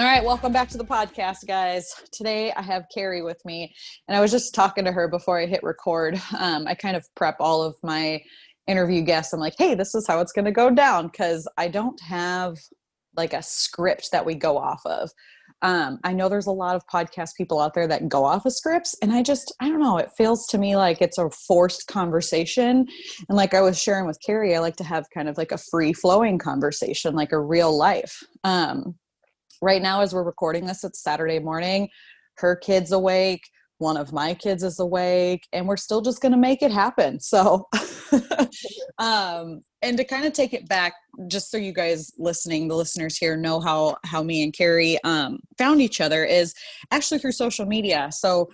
All right, welcome back to the podcast, guys. Today I have Carrie with me, and I was just talking to her before I hit record. I kind of prep all of my interview guests. I'm like, hey, this is how it's going to go down, because I don't have like a script that we go off of. I know there's a lot of podcast people out there that go off of scripts, and I don't know, it feels to me like it's a forced conversation. And like I was sharing with Carrie, I like to have kind of like a free flowing conversation, like a real life. Right now, as we're recording this, it's Saturday morning. Her kid's awake. One of my kids is awake, and we're still just going to make it happen. So, and to kind of take it back, just so you guys listening, the listeners here know how me and Carrie found each other is actually through social media. So,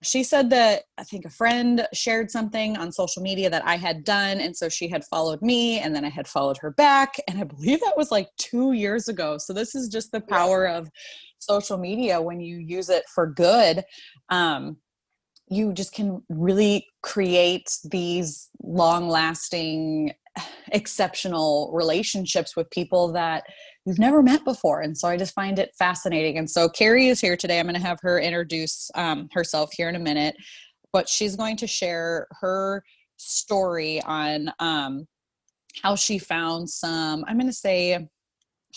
she said that I think a friend shared something on social media that I had done. And so she had followed me, and then I had followed her back. And I believe that was like 2 years ago. So this is just the power of social media. When you use it for good, you just can really create these long lasting, exceptional relationships with people that you've never met before. And so I just find it fascinating. And so Carrie is here today. I'm going to have her introduce herself here in a minute, but she's going to share her story on how she found some, I'm going to say,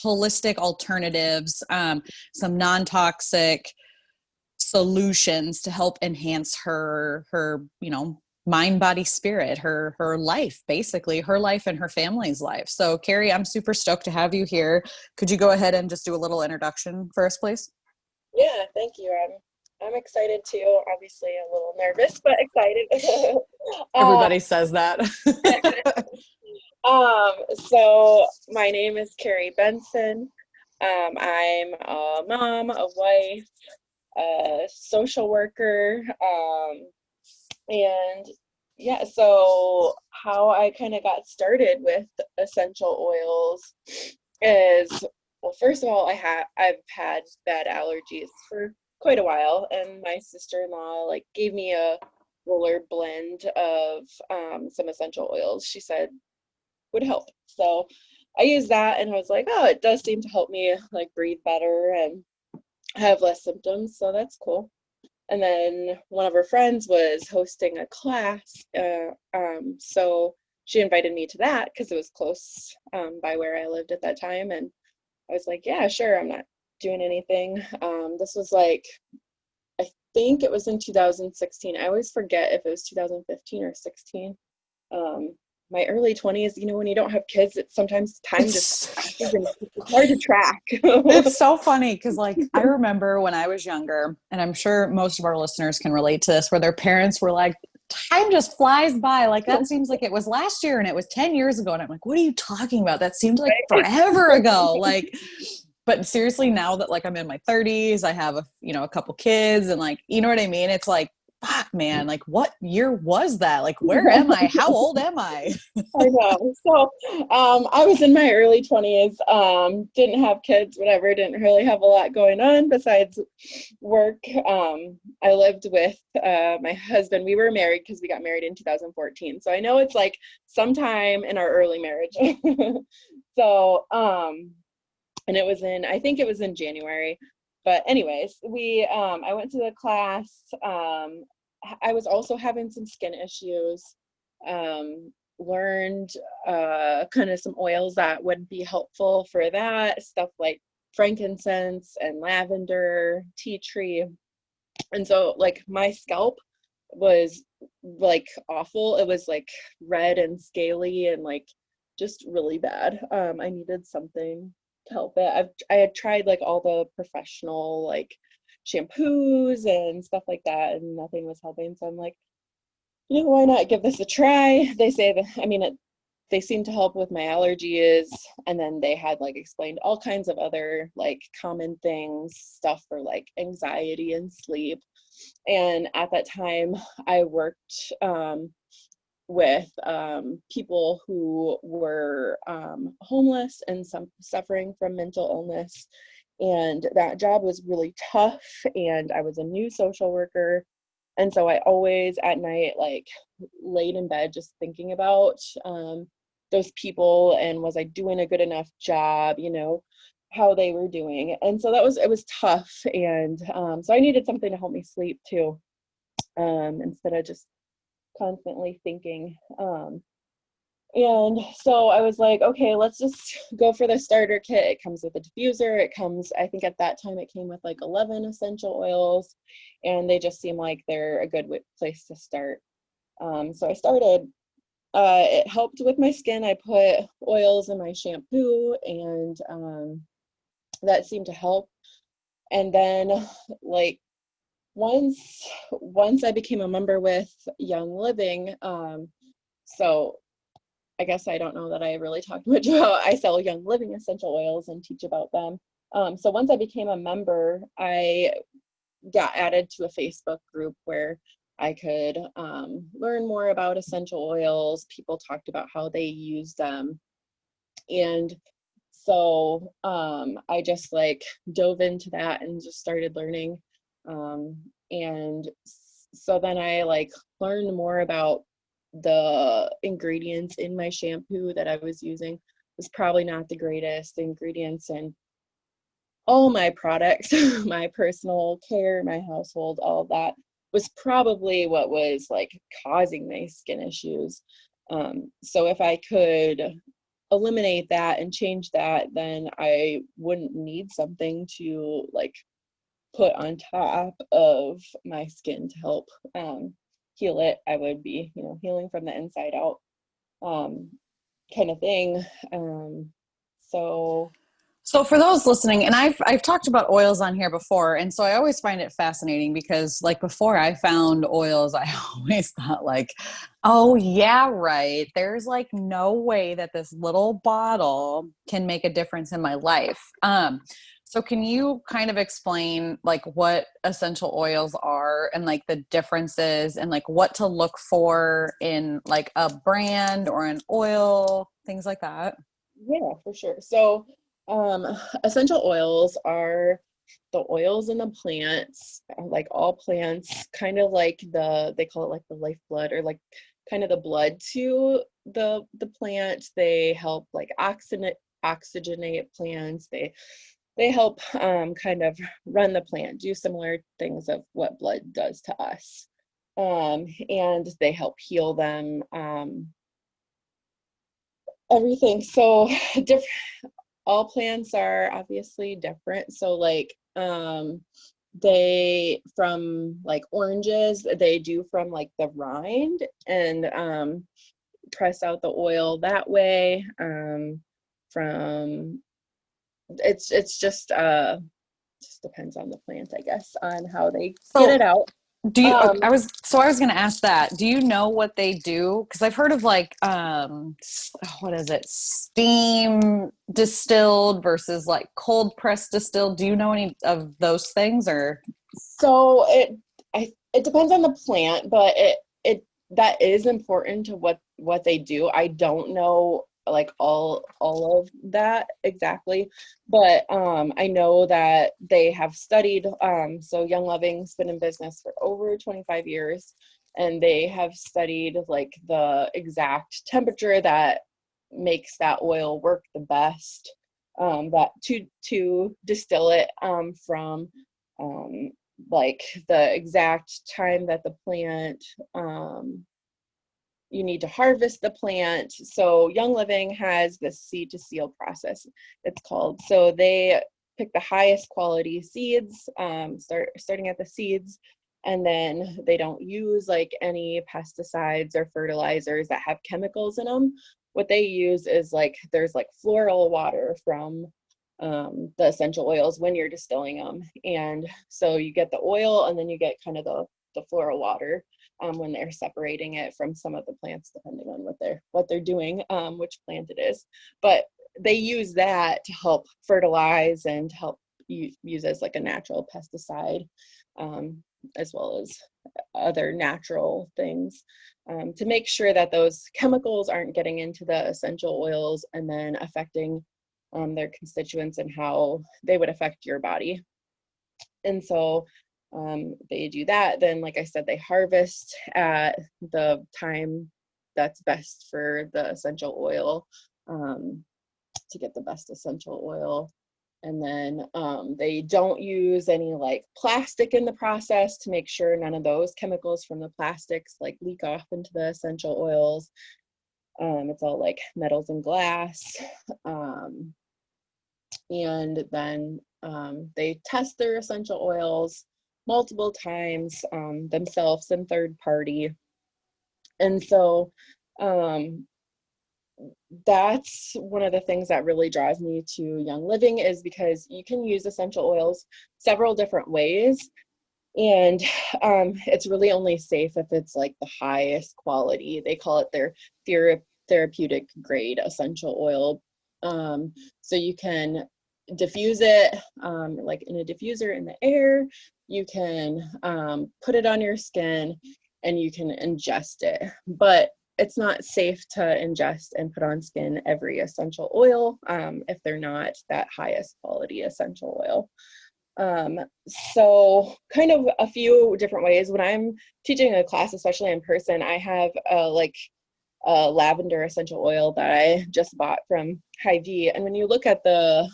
holistic alternatives, some non-toxic solutions to help enhance her mind, body, spirit, her life, basically her life and her family's life. So Carrie, I'm super stoked to have you here. Could you go ahead and just do a little introduction for us, please? Yeah, thank you. I'm excited too. Obviously a little nervous, but excited. Everybody says that. So my name is Carrie Benson. I'm a mom, a wife, a social worker, and yeah, so how I kind of got started with essential oils is, well, first of all, I've had bad allergies for quite a while, and my sister-in-law like gave me a roller blend of some essential oils. She said would help. So I used that, and I was like, oh, it does seem to help me like breathe better and have less symptoms, so that's cool. And then one of her friends was hosting a class, so she invited me to that because it was close by where I lived at that time, and I was like, yeah, sure, I'm not doing anything. This was like, I think it was in 2016. I always forget if it was 2015 or 16. My early 20s, when you don't have kids, it's sometimes time just passes and it's hard to track. It's so funny because like I remember when I was younger, and I'm sure most of our listeners can relate to this, where their parents were like, time just flies by. Like that seems like it was last year and it was 10 years ago. And I'm like, what are you talking about? That seemed like forever ago. Like, but seriously, now that like I'm in my 30s, I have a couple kids, and like, you know what I mean? It's like, fuck, man, like what year was that? Like, where am I? How old am I? I know. So I was in my early 20s, didn't have kids, whatever, didn't really have a lot going on besides work. I lived with my husband. We were married because we got married in 2014. So I know it's like sometime in our early marriage. So, and I think it was in January. But anyways, I went to the class. I was also having some skin issues. Learned kind of some oils that would be helpful for that, stuff like frankincense and lavender, tea tree. And so like my scalp was like awful. It was like red and scaly and like just really bad. I needed something to help it. I had tried like all the professional like shampoos and stuff like that, and nothing was helping. So I'm like, why not give this a try? They say that, they seem to help with my allergies. And then they had like explained all kinds of other like common things, stuff for like anxiety and sleep. And at that time I worked with people who were homeless and some suffering from mental illness. And that job was really tough. And I was a new social worker. And so I always at night, like laid in bed, just thinking about those people and was I doing a good enough job? how they were doing. And so it was tough. And so I needed something to help me sleep too, instead of just constantly thinking. And so I was like, okay, let's just go for the starter kit. It comes with a diffuser. It comes, I think at that time it came with like 11 essential oils, and they just seem like they're a good place to start. So I started. It helped with my skin. I put oils in my shampoo, and that seemed to help. And then like once I became a member with Young Living, so I guess I don't know that I really talked much about, I sell Young Living essential oils and teach about them. So once I became a member, I got added to a Facebook group where I could learn more about essential oils. People talked about how they use them. And so I just like dove into that and just started learning. And so then I like learned more about the ingredients in my shampoo that I was using. It was probably not the greatest ingredients in all my products, my personal care, my household, all of that was probably what was like causing my skin issues. So if I could eliminate that and change that, then I wouldn't need something to like put on top of my skin to help heal it. I would be, healing from the inside out, kind of thing. So So for those listening, and I've talked about oils on here before, and so I always find it fascinating because like before I found oils, I always thought like, oh yeah, right. There's like no way that this little bottle can make a difference in my life. So can you kind of explain like what essential oils are and like the differences and like what to look for in like a brand or an oil, things like that? yeah, for sure. So um, essential oils are the oils in the plants, like all plants, kind of like they call it like the lifeblood, or like kind of the blood to the plant. They help like oxygenate plants. They help kind of run the plant, do similar things of what blood does to us. And they help heal them, everything. So different, all plants are obviously different. So like they from like oranges, they do from like the rind and press out the oil that way. From it's just depends on the plant, I guess, on how they get it So out. do you, Um, I was going to ask that. Do you know what they do? Because I've heard of like, what is it? Steam distilled versus like cold press distilled. Do you know any of those things or? so it depends on the plant, but it that is important to what they do. I don't know like all of that exactly, but I know that they have studied. So Young Living's been in business for over 25 years, and they have studied like the exact temperature that makes that oil work the best. That to distill it from. Um, like the exact time that the plant, you need to harvest the plant. So Young Living has the seed to seal process, it's called. So they pick the highest quality seeds, starting at the seeds, and then they don't use like any pesticides or fertilizers that have chemicals in them. What they use is like there's like floral water from the essential oils when you're distilling them. And so you get the oil and then you get kind of the floral water when they're separating it from some of the plants, depending on what they're doing, which plant it is. But they use that to help fertilize and help use as like a natural pesticide, as well as other natural things, to make sure that those chemicals aren't getting into the essential oils and then affecting their constituents and how they would affect your body. And so they do that. Then, like I said, they harvest at the time that's best for the essential oil, to get the best essential oil. And then they don't use any like plastic in the process to make sure none of those chemicals from the plastics like leak off into the essential oils. It's all like metals and glass. And then they test their essential oils multiple times themselves and third party. And so that's one of the things that really draws me to Young Living, is because you can use essential oils several different ways. And it's really only safe if it's like the highest quality. They call it their therapeutic grade essential oil. So you can diffuse it like in a diffuser in the air. You can put it on your skin and you can ingest it. But it's not safe to ingest and put on skin every essential oil if they're not that highest quality essential oil. So kind of a few different ways. When I'm teaching a class, especially in person, I have like a lavender essential oil that I just bought from Hy-Vee. And when you look at the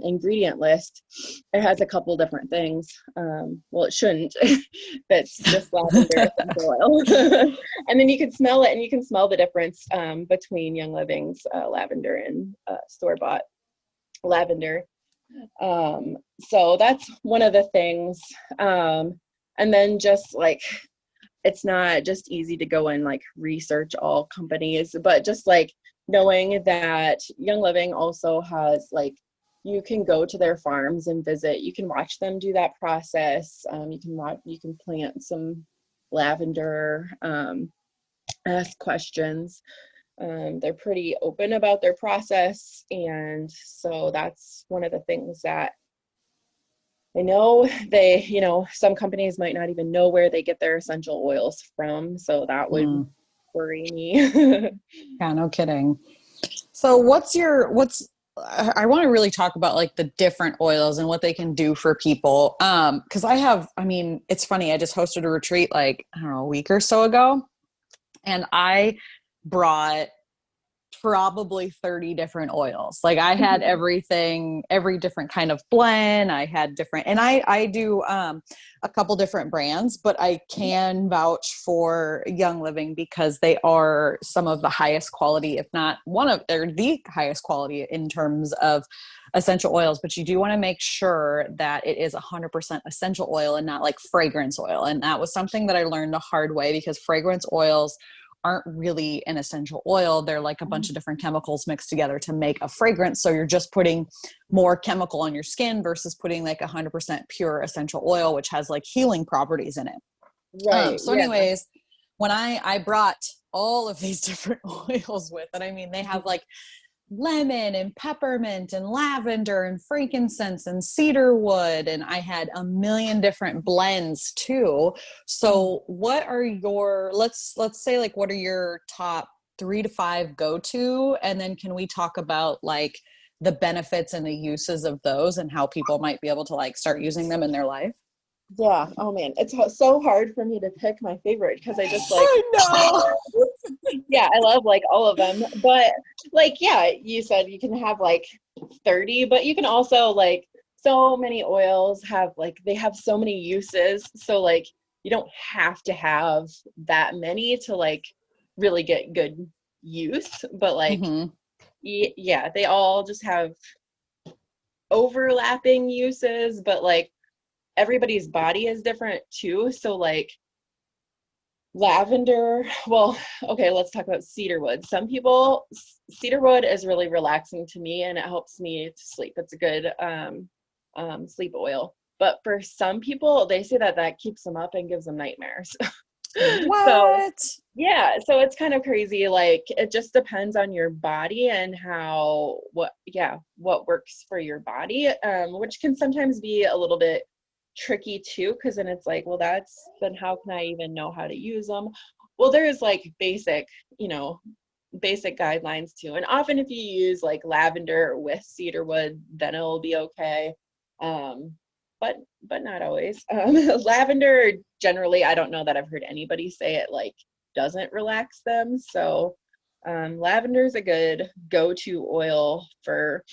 ingredient list, it has a couple different things. Well, it shouldn't. That's just lavender essential oil. And then you can smell it, and you can smell the difference between Young Living's lavender and store-bought lavender. So that's one of the things. And then just like, it's not just easy to go and like research all companies, but just like knowing that Young Living also has like, you can go to their farms and visit, you can watch them do that process. You can plant some lavender, ask questions. They're pretty open about their process. And so that's one of the things that I know some companies might not even know where they get their essential oils from. So that would worry me. Yeah, no kidding. So I want to really talk about like the different oils and what they can do for people. Cause it's funny. I just hosted a retreat like, I don't know, a week or so ago, and I brought probably 30 different oils. Like I had everything, every different kind of blend. I had different, and I do a couple different brands, but I can vouch for Young Living because they are some of the highest quality, if not they're the highest quality in terms of essential oils. But you do want to make sure that it is 100% essential oil and not like fragrance oil. And that was something that I learned the hard way, because fragrance oils aren't really an essential oil. They're like a bunch of different chemicals mixed together to make a fragrance. So you're just putting more chemical on your skin versus putting like 100% pure essential oil, which has like healing properties in it. Right. So anyways, when I brought all of these different oils with it, I mean, they have like lemon and peppermint and lavender and frankincense and cedar wood. And I had a million different blends too. So what are let's say like, what are your top 3 to 5 go-to? And then can we talk about like the benefits and the uses of those and how people might be able to like start using them in their life? Yeah. Oh man, it's so hard for me to pick my favorite because I just like, I know. yeah, I love like all of them. But like, yeah, you said you can have like 30, but you can also like, so many oils have like, they have so many uses. So like, you don't have to have that many to like really get good use. But like, yeah, they all just have overlapping uses, but like everybody's body is different too. So like lavender, well, okay, let's talk about cedarwood. Some people, cedarwood is really relaxing to me and it helps me to sleep. It's a good sleep oil. But for some people, they say that keeps them up and gives them nightmares. What? So yeah, so it's kind of crazy. Like it just depends on your body and what works for your body, which can sometimes be a little bit tricky too, because then it's like, well, then how can I even know how to use them? Well, there's like basic guidelines too. And often if you use like lavender with cedarwood, then it'll be okay. But not always. Lavender generally, I don't know that I've heard anybody say it like doesn't relax them. So lavender is a good go-to oil for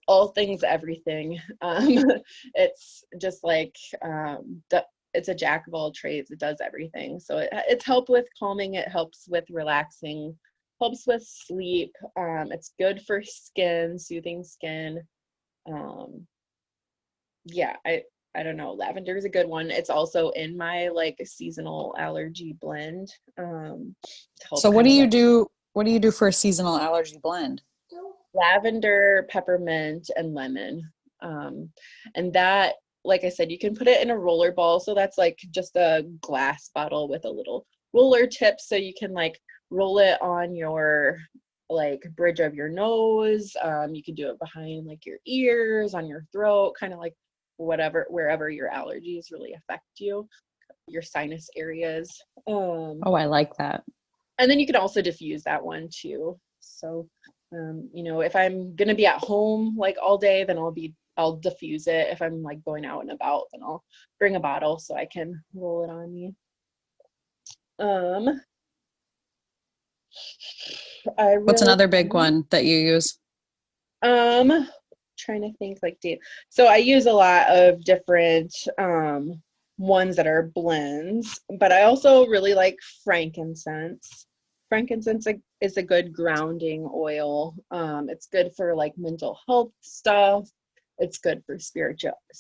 all things everything. It's just like it's a jack of all trades. It does everything. So it's help with calming. It helps with relaxing, helps with sleep. It's good for skin, soothing skin. Yeah, I don't know. Lavender is a good one. It's also in my like seasonal allergy blend. To help So what kind do of you like do? What do you do for a seasonal allergy blend? lavender, peppermint, and lemon. And that, like I said, you can put it in a roller ball. So that's like just a glass bottle with a little roller tip. So you can like roll it on your like bridge of your nose. You can do it behind like your ears, on your throat, kind of like wherever your allergies really affect you, your sinus areas. Oh, I like that. And then you can also diffuse that one too. So, if I'm going to be at home like all day, then I'll diffuse it. If I'm like going out and about, then I'll bring a bottle so I can roll it on me. I What's really, another big one that you use? trying to think like so I use a lot of different, ones that are blends, but I also really like frankincense. Frankincense is a good grounding oil. It's good for like mental health stuff. It's good for spirituality.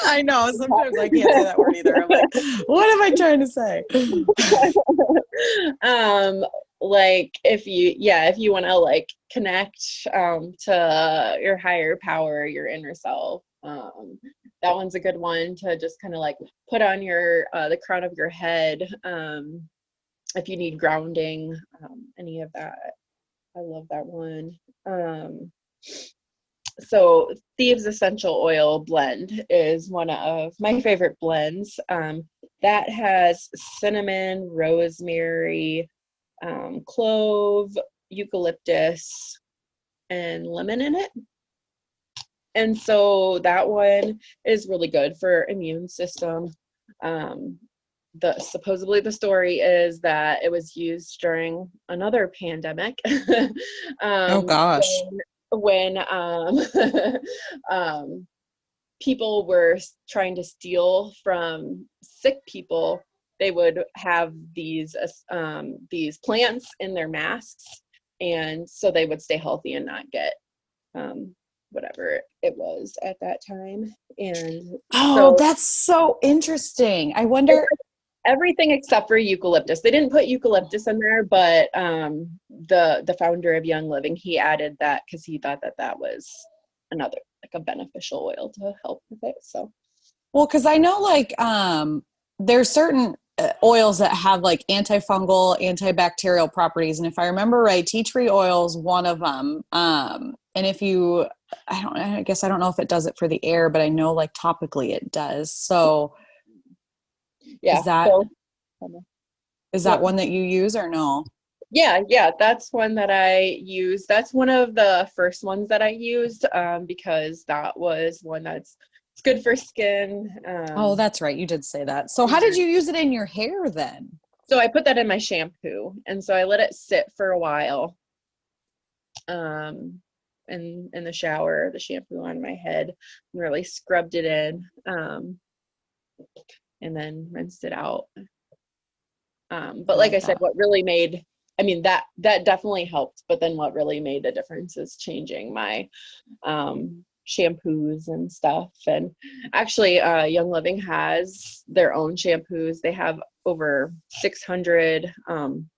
I know. Sometimes I can't say that word either. I'm like, what am I trying to say? um like if you want to like connect to your higher power, your inner self, that one's a good one to just kind of like put on your the crown of your head, if you need grounding, any of that. I love that one. So Thieves Essential Oil blend is one of my favorite blends. That has cinnamon, rosemary, clove, eucalyptus, and lemon in it. And so that one is really good for immune system. Supposedly the story is that it was used during another pandemic. Oh gosh. When people were trying to steal from sick people, they would have these plants in their masks, and so they would stay healthy and not get whatever it was at that time. And Oh, so that's so interesting. I wonder. everything except for eucalyptus. They didn't put eucalyptus in there, but the founder of Young Living, he added that because he thought that was another like a beneficial oil to help with it. So Well, because I know like there's certain oils that have like antifungal, antibacterial properties, and if I remember right, tea tree oil is one of them. And if you, I guess I don't know if it does it for the air, but I know like topically it does. So is yeah, that so is that yep. one that you use or no? Yeah, that's one that I use. That's one of the first ones that I used, because that was one it's good for skin. Oh, that's right. You did say that. So how did you use it in your hair then? So I put that in my shampoo, and so I let it sit for a while, in the shower, the shampoo on my head, and really scrubbed it in, and then rinsed it out. I But like like I said, that. what really made, I mean, that definitely helped, but then what really made a difference is changing my shampoos and stuff. And actually, Young Living has their own shampoos. They have over 600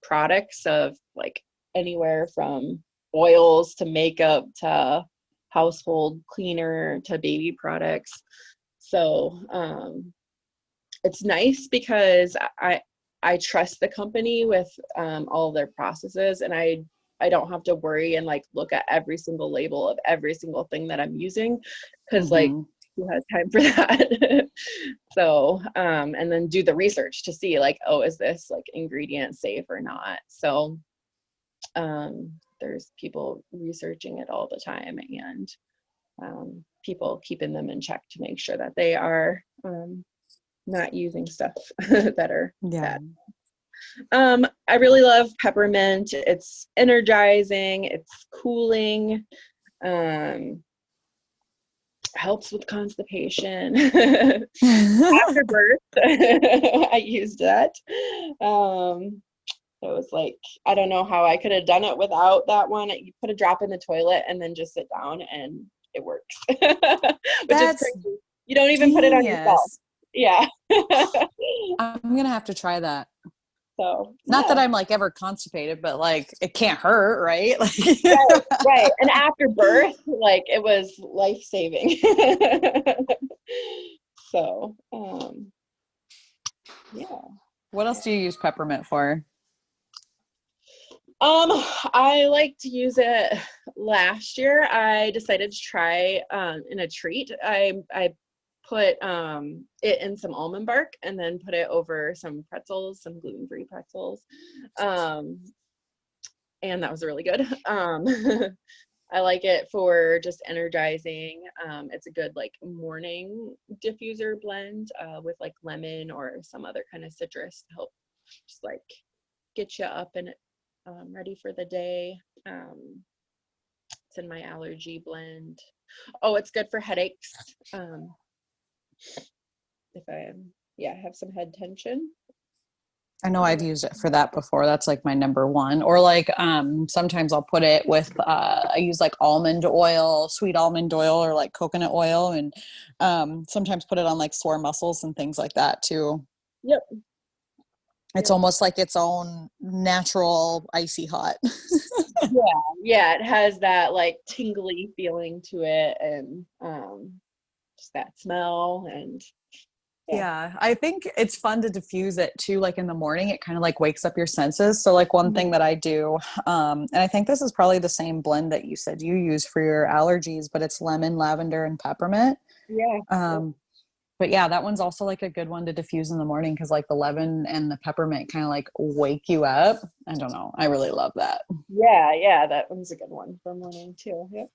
products of like anywhere from oils to makeup to household cleaner to baby products. So it's nice because I trust the company with all of their processes, and I don't have to worry and like look at every single label of every single thing that I'm using, because like Mm-hmm. who has time for that? So and then do the research to see like, oh, is this like ingredient safe or not? So there's people researching it all the time, and people keeping them in check to make sure that they are not using stuff that are Yeah. bad. I really love peppermint. It's energizing, it's cooling, helps with constipation. After birth, I used that. It was like, I don't know how I could have done it without that one. You put a drop in the toilet and then just sit down and it works, which is That's crazy. You don't even put it on yourself. genius. Yeah. I'm gonna have to try that. So, Not that yeah. I'm like ever constipated, but like it can't hurt, right? Like Right, right. And after birth, like it was life-saving. So, yeah. what else do you use peppermint for? I like to use it. Last year, I decided to try in a treat. I put it in some almond bark and then put it over some pretzels, some gluten-free pretzels. And that was really good. I like it for just energizing. It's a good like morning diffuser blend with like lemon or some other kind of citrus to help just like get you up and ready for the day. It's in my allergy blend. Oh, it's good for headaches. If I have some head tension. I know I've used it for that before. That's like my number one. Or like sometimes I'll put it with I use like almond oil, sweet almond oil, or like coconut oil, and sometimes put it on like sore muscles and things like that too. Yep. It's Yep. almost like its own natural icy hot. Yeah, it has that like tingly feeling to it, and just that smell, and Yeah, I think it's fun to diffuse it too. Like in the morning, it kind of like wakes up your senses. So like one thing that I do, and I think this is probably the same blend that you said you use for your allergies, but it's lemon, lavender, and peppermint. yeah. But yeah, that one's also like a good one to diffuse in the morning because like the lemon and the peppermint kind of like wake you up. I don't know. I really love that. Yeah, that one's a good one for morning too. Yep.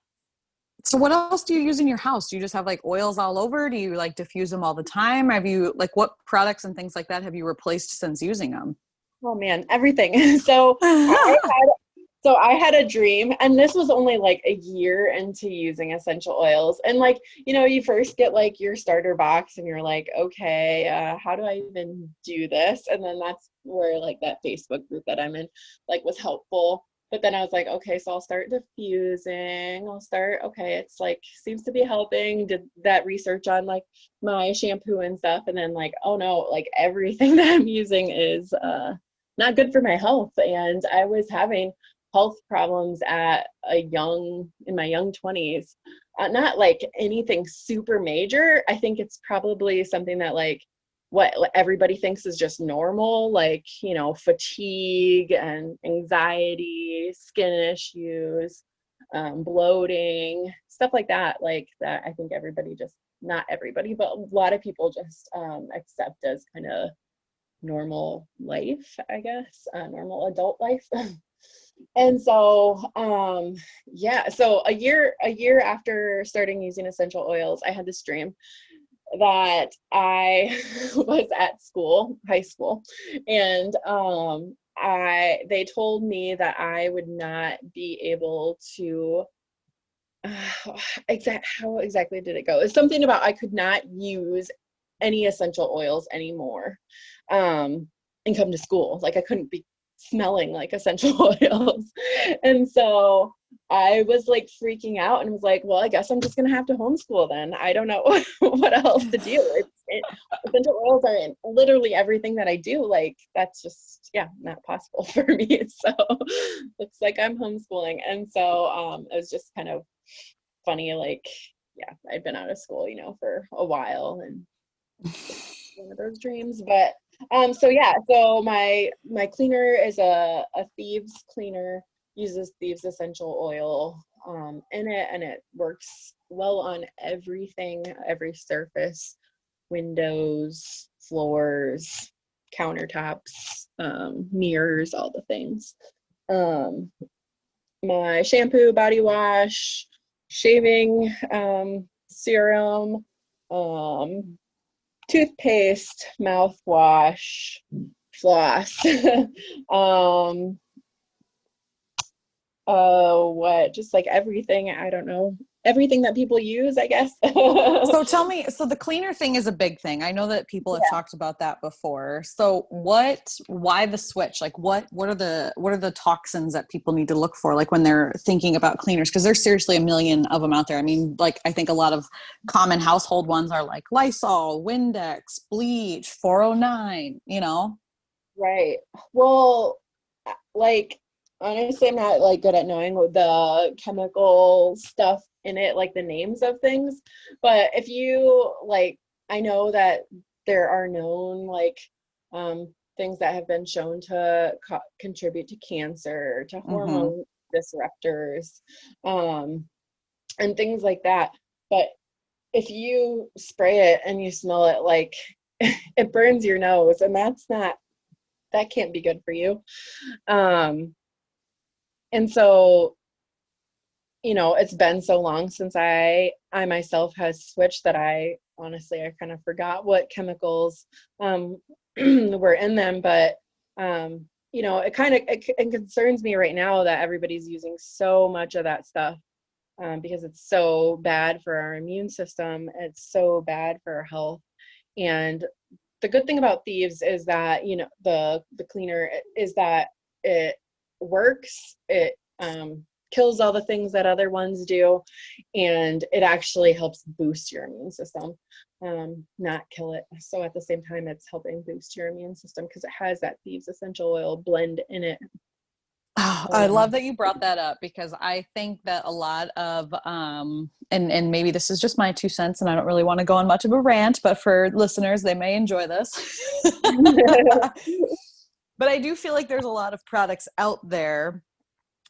So what else do you use in your house? Do you just have like oils all over? Do you like diffuse them all the time? Have you like what products and things like that have you replaced since using them? Oh man, everything. I had a dream, and this was only like a year into using essential oils. And like, you first get like your starter box and you're like, okay, how do I even do this? And then that's where like that Facebook group that I'm in like was helpful. But then I was like, okay, so I'll start diffusing. Okay, it's like seems to be helping. Did that research on like my shampoo and stuff. And then like, oh no, like everything that I'm using is not good for my health. And I was having health problems in my young 20s. Not like anything super major. I think it's probably something that like what everybody thinks is just normal, like, fatigue and anxiety, skin issues, bloating, stuff like that. Like that, I think everybody just, not everybody, but a lot of people just accept as kind of normal life, I guess, normal adult life. And so, so a year after starting using essential oils, I had this dream that I was at school, high school, and they told me that I would not be able to how exactly did it go? It's something about I could not use any essential oils anymore and come to school. Like I couldn't be smelling like essential oils. And so I was like freaking out and was like, well, I guess I'm just going to have to homeschool then. I don't know what else to do. Essential oils are in literally everything that I do. Like that's just, not possible for me. So looks like I'm homeschooling. And so it was just kind of funny. Like, I'd been out of school, for a while and one of those dreams, but so my cleaner is a Thieves cleaner, uses Thieves essential oil in it, and it works well on everything, every surface, windows, floors, countertops, mirrors, all the things. My shampoo, body wash, shaving serum, toothpaste, mouthwash, floss. What, just like everything, I don't know, everything that people use, I guess. So tell me, so the cleaner thing is a big thing. I know that people have talked about that before. So why the switch? Like what are the toxins that people need to look for? Like when they're thinking about cleaners, because there's seriously a million of them out there. I mean, like I think a lot of common household ones are like Lysol, Windex, bleach, 409, you know? Right. Well, like honestly, I'm not like good at knowing the chemical stuff in it, like the names of things. But if you like, I know that there are known like things that have been shown to contribute to cancer, to Mm-hmm. hormone disruptors, and things like that. But if you spray it and you smell it, like it burns your nose, and that can't be good for you. And so, it's been so long since I myself has switched that I kind of forgot what chemicals were in them. But it concerns me right now that everybody's using so much of that stuff, because it's so bad for our immune system. It's so bad for our health. And the good thing about thieves is that, the cleaner is that it works. It kills all the things that other ones do, and it actually helps boost your immune system, not kill it. So at the same time, it's helping boost your immune system because it has that thieves essential oil blend in it. Oh, I love that you brought that up, because I think that a lot of and maybe this is just my 2 cents and I don't really want to go on much of a rant, but for listeners, they may enjoy this. But I do feel like there's a lot of products out there,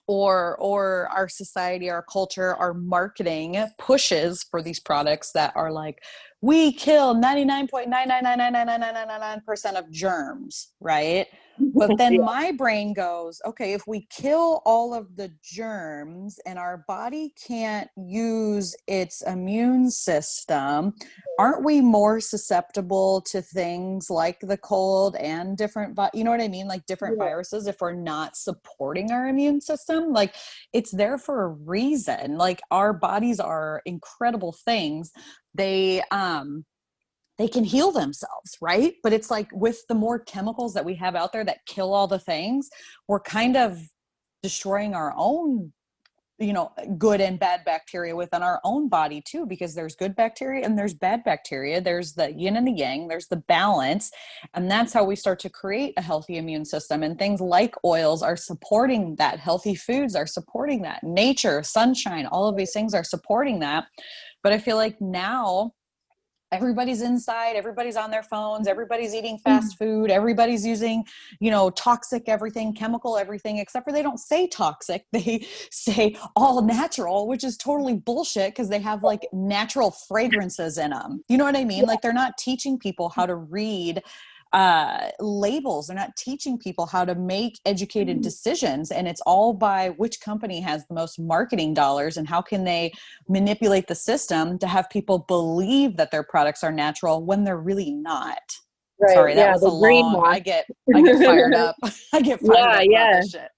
or our society, our culture, our marketing pushes for these products that are like, we kill 99.9999999% of germs, right? But then Yeah, my brain goes, okay, if we kill all of the germs and our body can't use its immune system, aren't we more susceptible to things like the cold and different, you know what I mean? Like different yeah, viruses if we're not supporting our immune system. Like it's there for a reason. Like our bodies are incredible things. They can heal themselves, right? But it's like with the more chemicals that we have out there that kill all the things, we're kind of destroying our own, good and bad bacteria within our own body too, because there's good bacteria and there's bad bacteria. There's the yin and the yang, there's the balance. And that's how we start to create a healthy immune system. And things like oils are supporting that. Healthy foods are supporting that. Nature, sunshine, all of these things are supporting that. But I feel like now everybody's inside, everybody's on their phones, everybody's eating fast food, everybody's using, toxic everything, chemical everything, except for they don't say toxic. They say all natural, which is totally bullshit, because they have like natural fragrances in them. You know what I mean? Like they're not teaching people how to read labels. They're not teaching people how to make educated decisions. And it's all by which company has the most marketing dollars and how can they manipulate the system to have people believe that their products are natural when they're really not. right. Sorry, that Yeah, was the a long, greenwash. I get fired up. I get fired Yeah, up about yeah. this shit.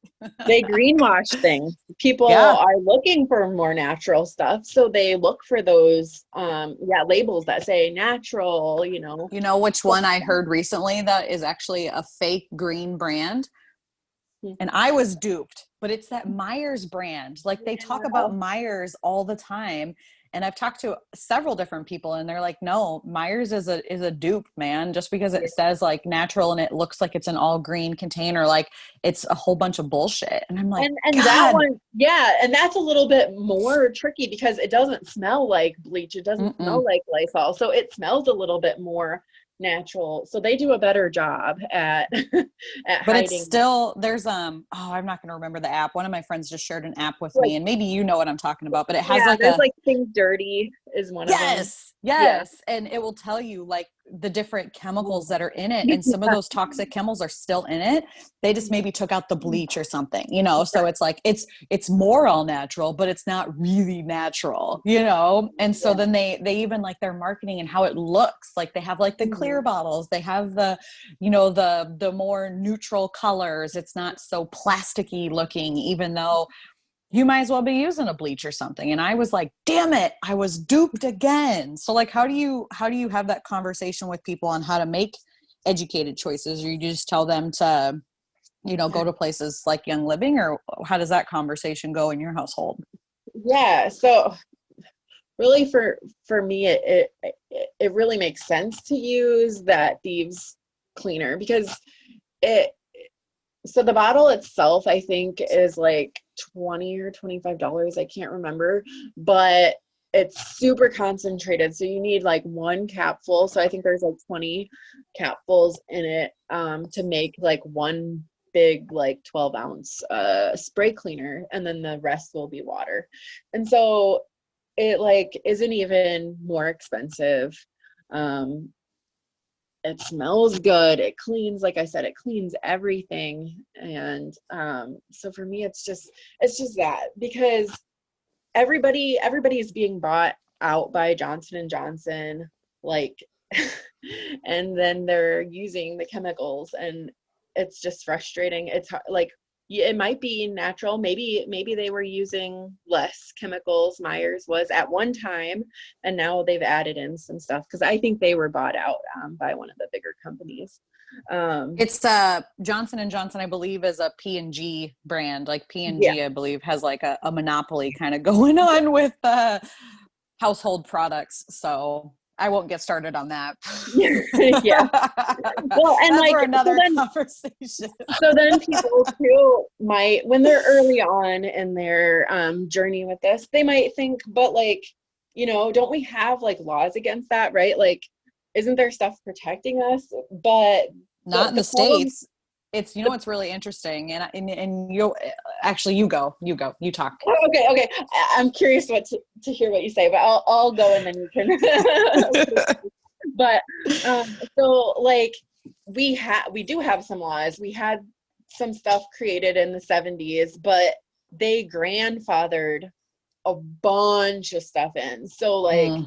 They greenwash things. People Yeah. are looking for more natural stuff, so they look for those labels that say natural, You know which one I heard recently that is actually a fake green brand? And I was duped, but it's that Myers brand. Like they talk Yeah. about Myers all the time. And I've talked to several different people and they're like, no, Myers is a dupe, man. Just because it says like natural and it looks like it's an all green container, like it's a whole bunch of bullshit. And I'm like, And that God. one, yeah, and that's a little bit more tricky because it doesn't smell like bleach. It doesn't smell Mm-mm. like Lysol. So it smells a little bit more natural. So they do a better job at at But it's hiding. still, there's I'm not going to remember the app. One of my friends just shared an app with Like, me and maybe you know what I'm talking about, but it has yeah, like there's a, like Things Dirty is one of them. yes, Yeah. yes. And it will tell you like the different chemicals that are in it. And some of those toxic chemicals are still in it. They just maybe took out the bleach or something, you know? So it's like, it's more all natural, but it's not really natural, you know? And so then they even like their marketing and how it looks, like they have like the clear bottles, they have the, you know, the more neutral colors. It's not so plasticky looking, even though you might as well be using a bleach or something. And I was like, damn it, I was duped again. So like, how do you have that conversation with people on how to make educated choices? Or you just tell them to, you know, go to places like Young Living, or how does that conversation go in your household? Yeah. So really for me, it really makes sense to use that thieves cleaner, because so the bottle itself, I think, is like $20 or $25. I can't remember, but it's super concentrated. So you need like one capful. So I think there's like 20 capfuls in it to make like one big, like 12-ounce spray cleaner. And then the rest will be water. And so it like isn't even more expensive. It smells good. It cleans, like I said, it cleans everything. And so for me, it's just that, because everybody is being bought out by Johnson and Johnson, like, and then they're using the chemicals, and it's just frustrating. It's like, it might be natural. Maybe they were using less chemicals. Myers was at one time, and now they've added in some stuff, because I think they were bought out by one of the bigger companies. It's Johnson and Johnson, I believe, is a P&G brand. Like P&G, Yeah. I believe, has like a monopoly kind of going on with household products. So I won't get started on that. Yeah. Well, and that's like, for another conversation. So then people too might, when they're early on in their journey with this, they might think, but like, you know, don't we have like laws against that, right? Like, isn't there stuff protecting us? But not in the problem, States. It's, you know, it's really interesting. And you actually, you talk. Okay. I'm curious to hear what you say, but I'll go and then you can. But so like, we do have some laws. We had some stuff created in the 70s, but they grandfathered a bunch of stuff in. So like,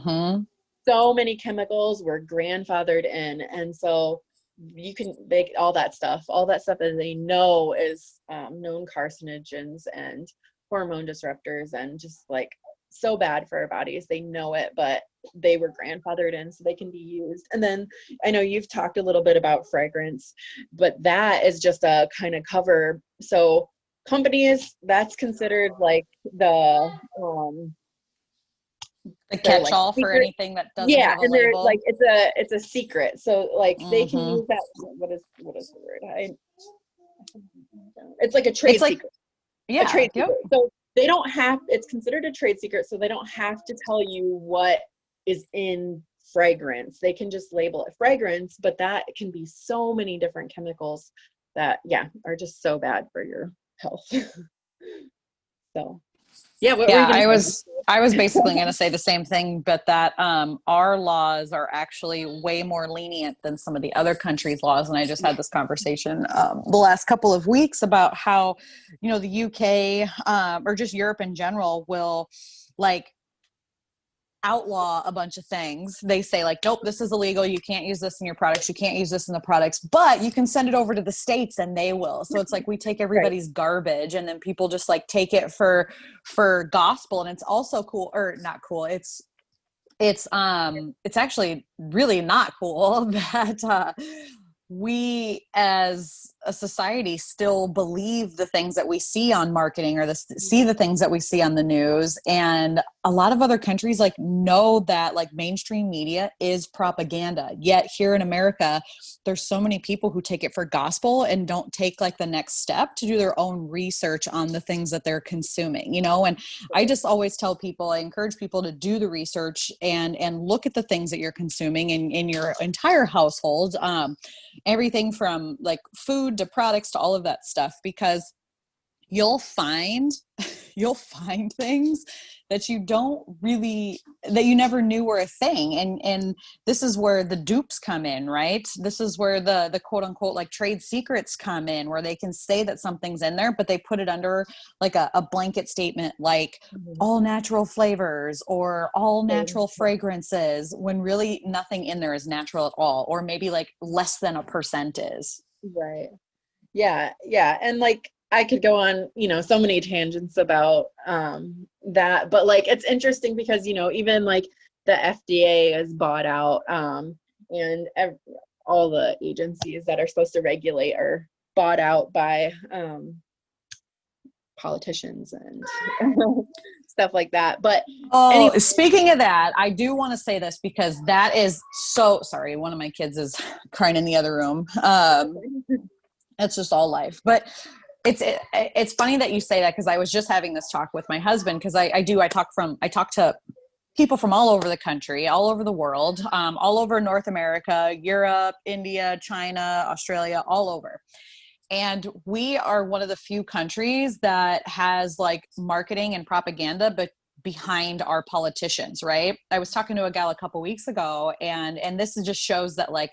so many chemicals were grandfathered in. And so you can make all that stuff that they know is known carcinogens and hormone disruptors, and just like so bad for our bodies. They know it, but they were grandfathered in so they can be used. And then I know you've talked a little bit about fragrance, but that is just a kind of cover. So companies, that's considered like the catch-all like for anything that doesn't have a and they're label. like, it's a secret. So like they can use that. What is the word? It's like a trade secret. Yeah. A trade secret. So they don't have, it's considered a trade secret, so they don't have to tell you what is in fragrance. They can just label it fragrance, but that can be so many different chemicals that are just so bad for your health. So what were you gonna say? I was basically going to say the same thing, but that our laws are actually way more lenient than some of the other countries' laws. And I just had this conversation the last couple of weeks about how, you know, the UK or just Europe in general will like outlaw a bunch of things. They say like, nope, this is illegal. You can't use this in your products. You can't use this in the products, but you can send it over to the States and they will. So it's like, we take everybody's garbage and then people just like take it for gospel. And it's also cool, or not cool. It's actually really not cool that, we as a society still believe the things that we see on marketing or see the things that we see on the news. And a lot of other countries like know that like mainstream media is propaganda. Yet here in America, there's so many people who take it for gospel and don't take like the next step to do their own research on the things that they're consuming, you know? And I just always tell people, I encourage people to do the research and look at the things that you're consuming in your entire household. Everything from like food to products to all of that stuff, because you'll find you'll find things that you don't really, that you never knew were a thing. And this is where the dupes come in, right? This is where the quote unquote like trade secrets come in, where they can say that something's in there, but they put it under like a blanket statement, like all natural flavors or all natural fragrances, when really nothing in there is natural at all, or maybe like less than a percent is. Right. Yeah. Yeah. And like, I could go on, so many tangents about that, but like, it's interesting because, even like the FDA is bought out, and all the agencies that are supposed to regulate are bought out by politicians and stuff like that. But Oh, anyway, speaking of that, I do want to say this because that is so sorry. One of my kids is crying in the other room. It's just all life, but it's funny that you say that, because I was just having this talk with my husband, because I talk to people from all over the country, all over the world, all over North America, Europe, India, China, Australia, all over. And we are one of the few countries that has like marketing and propaganda, but behind our politicians, right? I was talking to a gal a couple weeks ago, and this just shows that like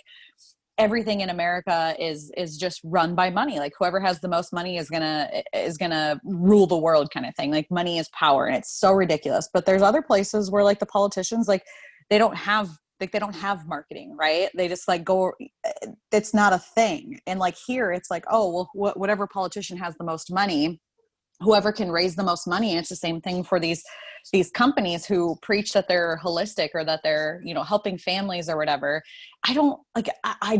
everything in America is just run by money. Like whoever has the most money is gonna rule the world, kind of thing. Like money is power, and it's so ridiculous. But there's other places where like the politicians, like they don't have marketing, right? They just like go, it's not a thing. And like here, it's like, oh well, whatever politician has the most money, whoever can raise the most money. And it's the same thing for these companies who preach that they're holistic, or that they're, helping families or whatever. I don't like, I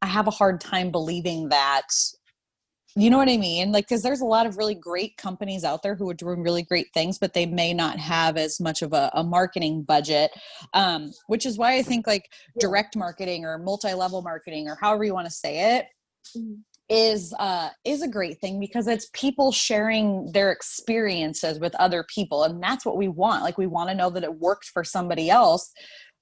have a hard time believing that, you know what I mean? Like, cause there's a lot of really great companies out there who are doing really great things, but they may not have as much of a marketing budget. Which is why I think like direct marketing or multi-level marketing, or however you want to say it, is a great thing, because it's people sharing their experiences with other people. And that's what we want. Like, we want to know that it worked for somebody else,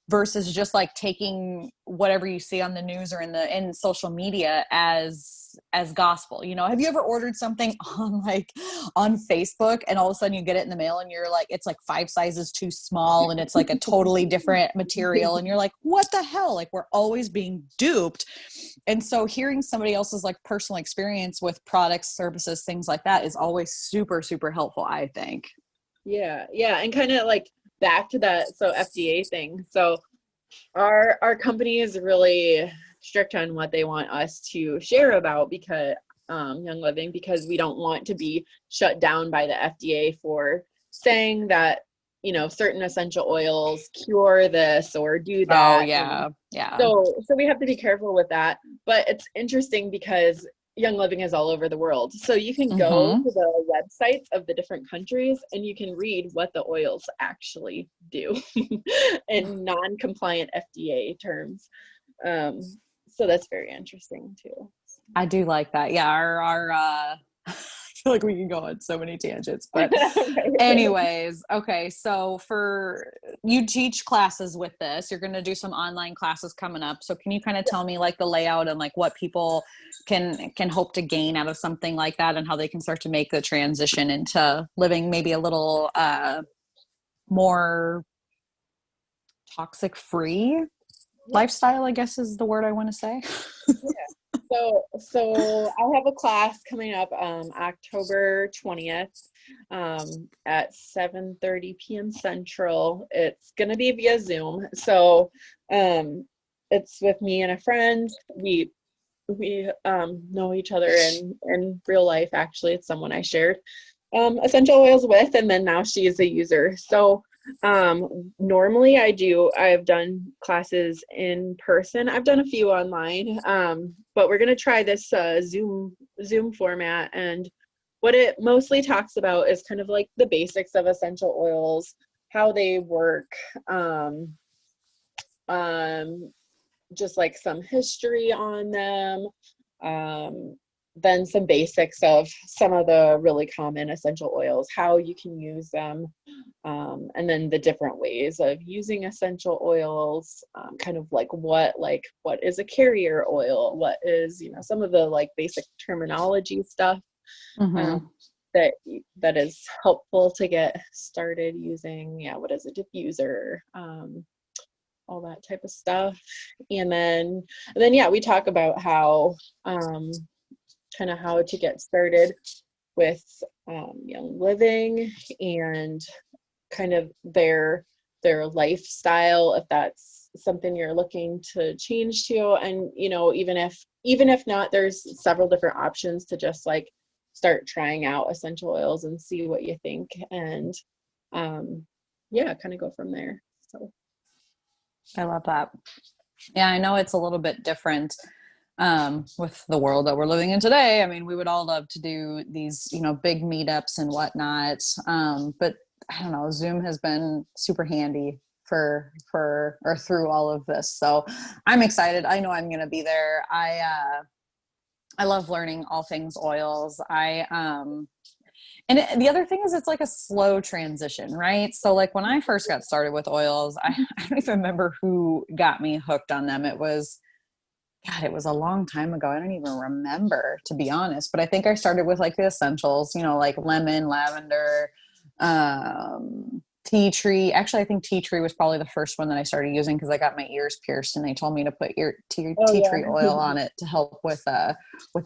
versus just like taking whatever you see on the news or in social media as gospel. Have you ever ordered something on Facebook, and all of a sudden you get it in the mail and you're like, it's like 5 sizes too small, and it's like a totally different material, and you're like, what the hell? Like, we're always being duped. And so hearing somebody else's like personal experience with products, services, things like that is always super, super helpful, I think. Yeah. Yeah. And kind of like back to that, FDA thing. So our company is really strict on what they want us to share about, because Young Living, because we don't want to be shut down by the FDA for saying that, certain essential oils cure this or do that. Oh yeah. Yeah. So we have to be careful with that. But it's interesting because Young Living is all over the world. So you can go to the websites of the different countries and you can read what the oils actually do in non-compliant FDA terms. So that's very interesting too. I do like that. Yeah. I feel like we can go on so many tangents, but anyways, okay. So you teach classes with this, you're going to do some online classes coming up. So can you kind of tell me like the layout and like what people can hope to gain out of something like that, and how they can start to make the transition into living maybe a little more toxic free lifestyle, I guess is the word I want to say. So I have a class coming up October 20th at 7:30 p.m. Central. It's going to be via Zoom. So it's with me and a friend. We know each other in real life. Actually, it's someone I shared essential oils with, and then now she is a user. So normally I've done classes in person. I've done a few online, but we're going to try this Zoom format. And what it mostly talks about is kind of like the basics of essential oils, how they work, just like some history on them, then some basics of some of the really common essential oils, how you can use them, and then the different ways of using essential oils, kind of like what is a carrier oil, what is, some of the like basic terminology stuff. that is helpful to get started using. Yeah, what is a diffuser? All that type of stuff. And then yeah, we talk about how kind of how to get started with young living and kind of their lifestyle, if that's something you're looking to change to. And even if not, there's several different options to just like start trying out essential oils and see what you think, and yeah, kind of go from there. So I love that. Yeah, I know it's a little bit different with the world that we're living in today. I mean, we would all love to do these, big meetups and whatnot. But I don't know, Zoom has been super handy for or through all of this. So I'm excited. I know I'm going to be there. I love learning all things oils. The other thing is it's like a slow transition, right? So like when I first got started with oils, I don't even remember who got me hooked on them. It was a long time ago. I don't even remember, to be honest, but I think I started with like the essentials, like lemon, lavender, tea tree. Actually, I think tea tree was probably the first one that I started using because I got my ears pierced and they told me to put tea tree oil on it to help with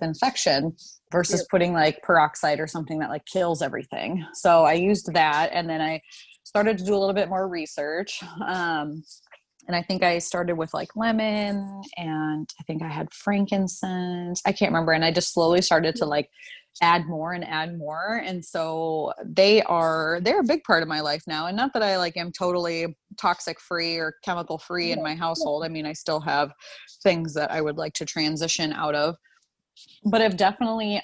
infection versus putting like peroxide or something that like kills everything. So I used that, and then I started to do a little bit more research. And I think I started with like lemon, and I think I had frankincense. I can't remember. And I just slowly started to like add more and add more. And so they're a big part of my life now. And not that I like am totally toxic free or chemical free in my household. I mean, I still have things that I would like to transition out of, but I've definitely,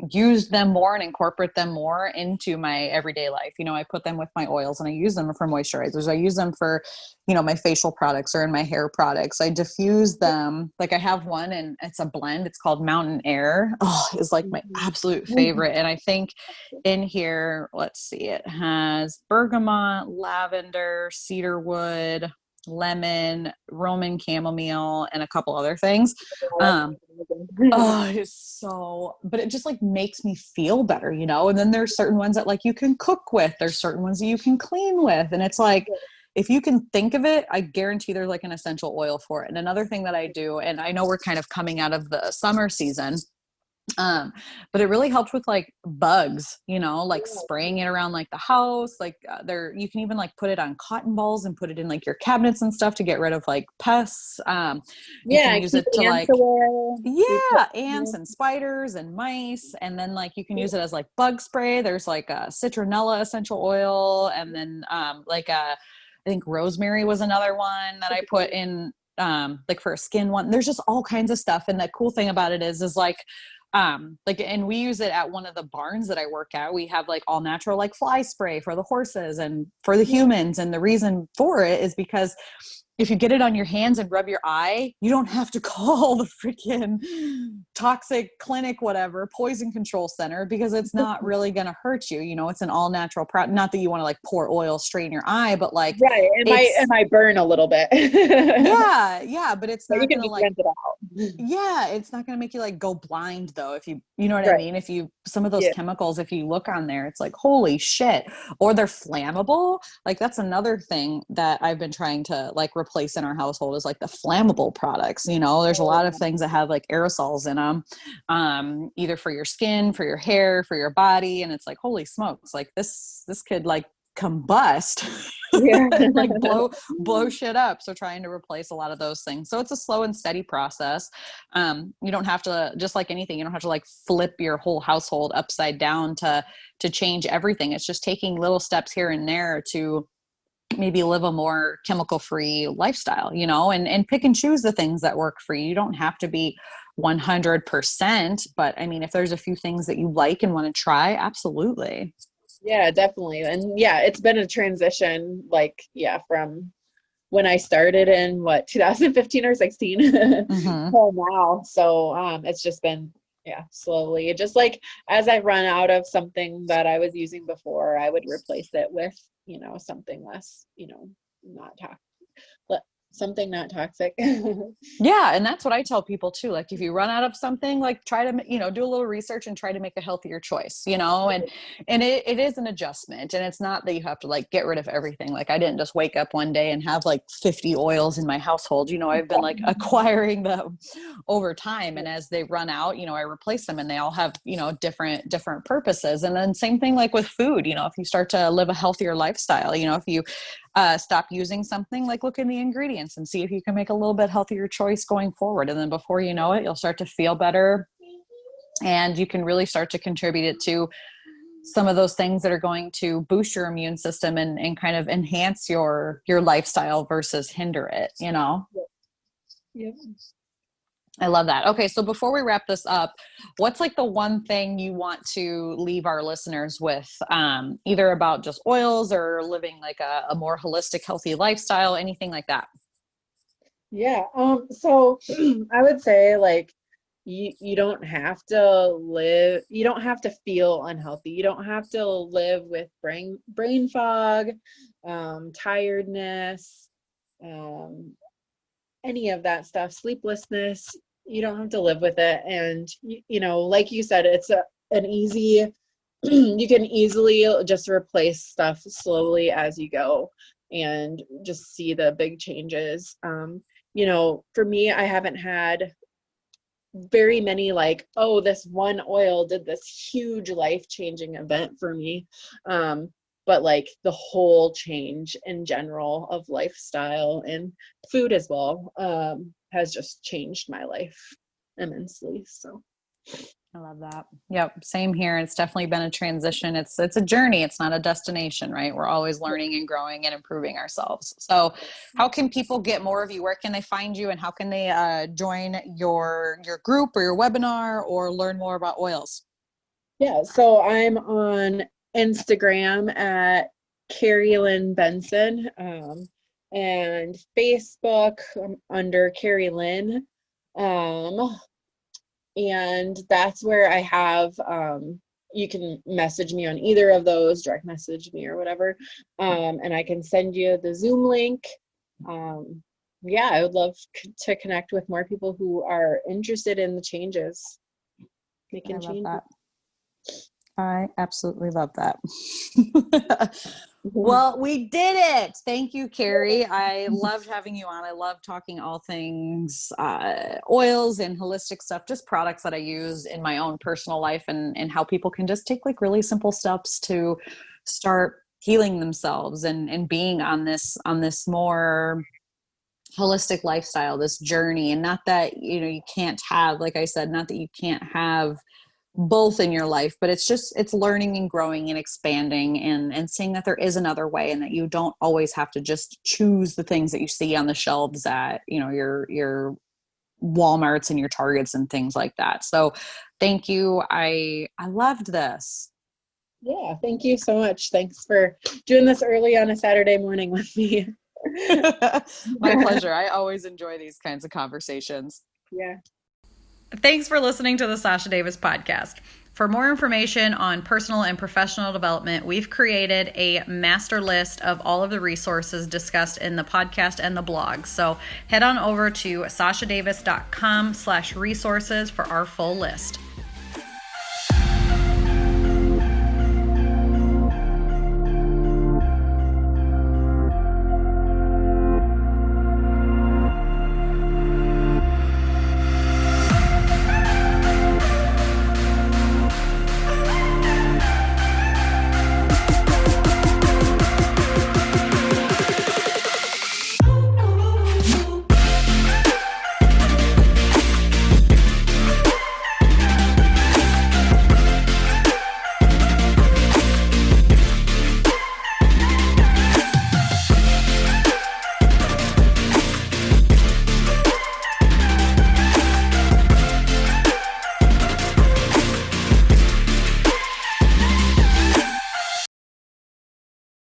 use them more and incorporate them more into my everyday life. I put them with my oils and I use them for moisturizers. I use them for, my facial products or in my hair products. I diffuse them. Like I have one and it's a blend. It's called Mountain Air. Oh, it's like my absolute favorite. And I think in here, let's see, it has bergamot, lavender, cedarwood, lemon, Roman chamomile, and a couple other things. Oh, it is so, but it just like makes me feel better, and then there's certain ones that like you can cook with, there's certain ones that you can clean with. And it's like, if you can think of it, I guarantee there's like an essential oil for it. And another thing that I do, and I know we're kind of coming out of the summer season, but it really helped with like bugs, like spraying it around like the house, like you can even like put it on cotton balls and put it in like your cabinets and stuff to get rid of like pests. You can use it to like, ants and spiders and mice. And then like, you can use it as like bug spray. There's like a citronella essential oil. And then I think rosemary was another one that I put in, like for a skin one. There's just all kinds of stuff. And the cool thing about it is like, and we use it at one of the barns that I work at. We have like all natural, like fly spray for the horses and for the humans. And the reason for it is because if you get it on your hands and rub your eye, you don't have to call the freaking toxic clinic, whatever, poison control center, because it's not really going to hurt you. It's an all natural product. Not that you want to like pour oil straight in your eye, but like, right. It might burn a little bit. yeah. But it's not going to like, it out. Yeah, it's not going to make you like go blind though. If you know what I Right. mean? If some of those chemicals, if you look on there, it's like, holy shit, or they're flammable. Like that's another thing that I've been trying to like replace in our household is like the flammable products. There's a lot of things that have like aerosols in them, either for your skin, for your hair, for your body. And it's like, holy smokes, like this could like combust like blow shit up. So trying to replace a lot of those things. So it's a slow and steady process. You don't have to, just like anything, you don't have to like flip your whole household upside down to change everything. It's just taking little steps here and there to maybe live a more chemical free lifestyle, and pick and choose the things that work for you. You don't have to be 100%, but I mean, if there's a few things that you like and want to try, absolutely. Yeah, definitely. And yeah, it's been a transition, like, from when I started in 2015 or 16 Mm-hmm. till now. So, it's just been, slowly, just like as I run out of something that I was using before, I would replace it with, something less, not toxic, something not toxic. Yeah. And that's what I tell people too. Like if you run out of something, like try to, do a little research and try to make a healthier choice, and it is an adjustment, and it's not that you have to like get rid of everything. Like I didn't just wake up one day and have like 50 oils in my household. I've been like acquiring them over time. And as they run out, I replace them, and they all have, different purposes. And then same thing like with food, if you start to live a healthier lifestyle, if you stop using something, like look in the ingredients and see if you can make a little bit healthier choice going forward. And then before you know it, you'll start to feel better, and you can really start to contribute it to some of those things that are going to boost your immune system and kind of enhance your lifestyle versus hinder it. Yep. I love that. Okay. So before we wrap this up, what's like the one thing you want to leave our listeners with, either about just oils or living like a more holistic, healthy lifestyle, anything like that? Yeah. So I would say like you don't have to you don't have to feel unhealthy. You don't have to live with brain fog, tiredness, any of that stuff, sleeplessness. You don't have to live with it. And like you said, it's an easy you can easily just replace stuff slowly as you go and just see the big changes. For me, I haven't had very many like, oh, this one oil did this huge life-changing event for me. But like the whole change in general of lifestyle and food as well, has just changed my life immensely. So I love that. Yep. Same here. It's definitely been a transition. It's a journey. It's not a destination, right? We're always learning and growing and improving ourselves. So how can people get more of you? Where can they find you, and how can they join your group or your webinar or learn more about oils? yeah, so I'm on Instagram at Carrie Benson, and Facebook under Carrie Lynn. And that's where I have, you can message me on either of those, direct message me or whatever. And I can send you the Zoom link. Yeah, I would love to connect with more people who are interested in the changes, making changes. That. I absolutely love that. Well, we did it. Thank you, Carrie. I loved having you on. I love talking all things oils and holistic stuff, just products that I use in my own personal life, and how people can just take like really simple steps to start healing themselves and being on this more holistic lifestyle, this journey. And not that, you can't have, like I said, not that you can't have both in your life, but it's learning and growing and expanding and seeing that there is another way, and that you don't always have to just choose the things that you see on the shelves at, your Walmarts and your Targets and things like that. So thank you. I loved this. Yeah, thank you so much. Thanks for doing this early on a Saturday morning with me. My pleasure. I always enjoy these kinds of conversations. Yeah. Thanks for listening to the Sasha Davis podcast. For more information on personal and professional development, we've created a master list of all of the resources discussed in the podcast and the blog. So head on over to sashadavis.com/resources for our full list.